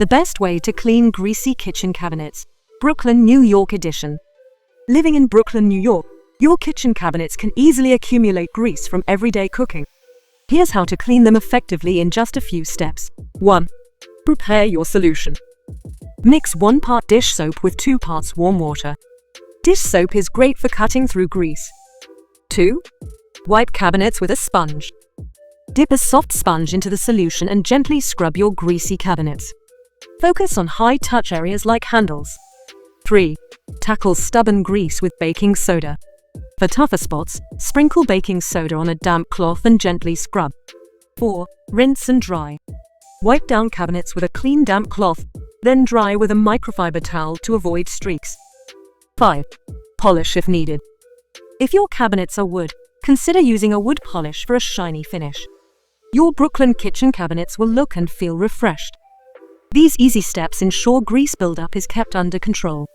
The best way to clean greasy kitchen cabinets. Brooklyn, New York edition. Living in Brooklyn, New York, your kitchen cabinets can easily accumulate grease from everyday cooking. Here's how to clean them effectively in just a few steps. 1. Prepare your solution. Mix 1 part dish soap with 2 parts warm water. Dish soap is great for cutting through grease. 2. Wipe cabinets with a sponge. Dip a soft sponge into the solution and gently scrub your greasy cabinets. Focus on high-touch areas like handles. 3. Tackle stubborn grease with baking soda. For tougher spots, sprinkle baking soda on a damp cloth and gently scrub. 4. Rinse and dry. Wipe down cabinets with a clean damp cloth, then dry with a microfiber towel to avoid streaks. 5. Polish if needed. If your cabinets are wood, consider using a wood polish for a shiny finish. Your Brooklyn kitchen cabinets will look and feel refreshed. These easy steps ensure grease buildup is kept under control.